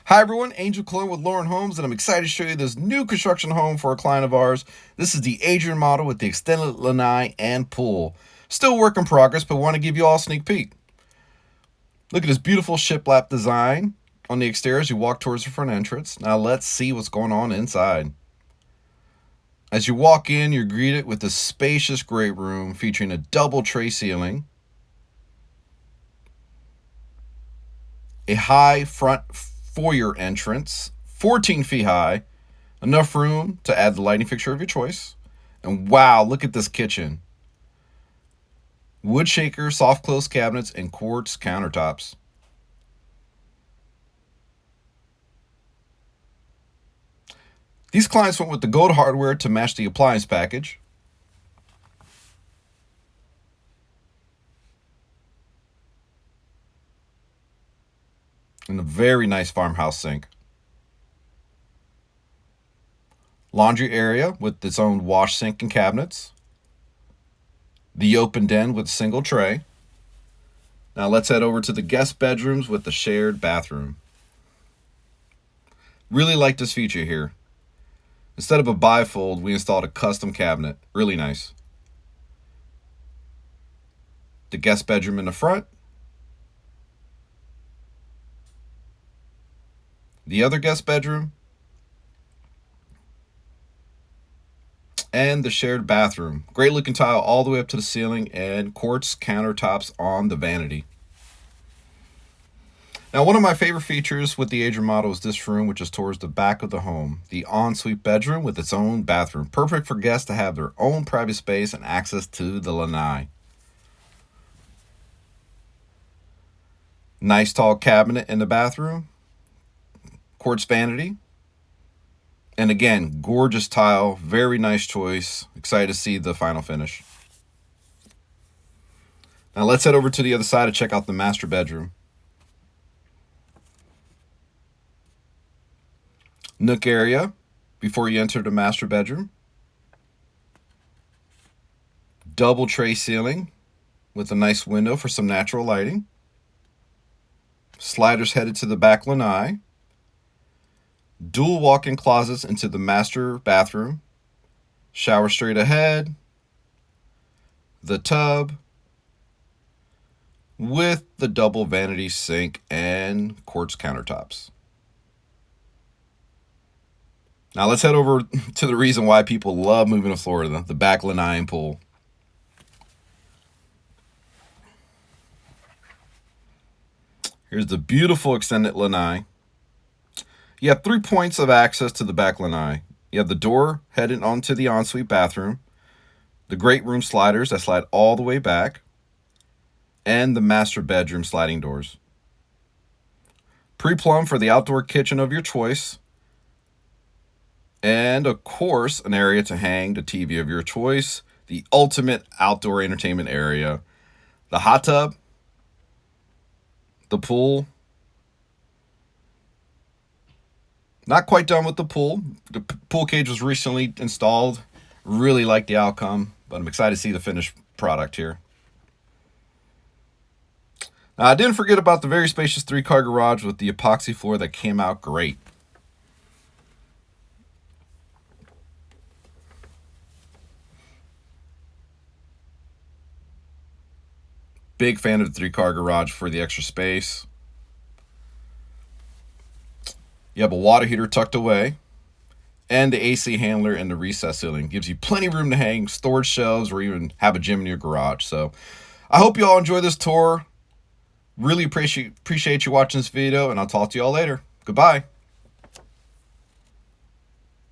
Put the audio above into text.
Hi everyone, Angel Cologne with Lauren Homes, and I'm excited to show you this new construction home for a client of ours. This is the Adrianne model with the extended lanai and pool. Still work in progress, but want to give you all a sneak peek. Look at this beautiful shiplap design on the exterior as you walk towards the front entrance. Now let's see what's going on inside. As you walk in, you're greeted with a spacious great room featuring a double tray ceiling, a high front foyer entrance, 14 feet high, enough room to add the lighting fixture of your choice. And wow, look at this kitchen. Wood shaker, soft close cabinets, and quartz countertops. These clients went with the gold hardware to match the appliance package. And a very nice farmhouse sink. Laundry area with its own wash sink and cabinets. The open den with a single tray. Now let's head over to the guest bedrooms with the shared bathroom. Really like this feature here. Instead of a bifold, we installed a custom cabinet. Really nice. The guest bedroom in the front. The other guest bedroom. And the shared bathroom. Great looking tile all the way up to the ceiling and quartz countertops on the vanity. Now, one of my favorite features with the Adrianne model is this room, which is towards the back of the home. The ensuite bedroom with its own bathroom. Perfect for guests to have their own private space and access to the lanai. Nice tall cabinet in the bathroom. Quartz vanity. And again, gorgeous tile, very nice choice. Excited to see the final finish. Now let's head over to the other side to check out the master bedroom. Nook area before you enter the master bedroom. Double tray ceiling with a nice window for some natural lighting. Sliders headed to the back lanai. Dual walk-in closets into the master bathroom. Shower straight ahead. The tub with the double vanity sink and quartz countertops. Now let's head over to the reason why people love moving to Florida, the back lanai and pool. Here's the beautiful extended lanai. You have 3 points of access to the back lanai. You have the door headed onto the ensuite bathroom, the great room sliders that slide all the way back, and the master bedroom sliding doors. Pre-plumb for the outdoor kitchen of your choice, and of course, an area to hang the TV of your choice, the ultimate outdoor entertainment area, the hot tub, the pool. Not quite done with the pool. The pool cage was recently installed. Really like the outcome, but I'm excited to see the finished product here. Now, I didn't forget about the very spacious 3-car garage with the epoxy floor that came out great. Big fan of the 3-car garage for the extra space. You have a water heater tucked away, and the AC handler in the recessed ceiling gives you plenty of room to hang storage shelves or even have a gym in your garage. So I hope you all enjoy this tour. Really appreciate you watching this video, and I'll talk to you all later. Goodbye.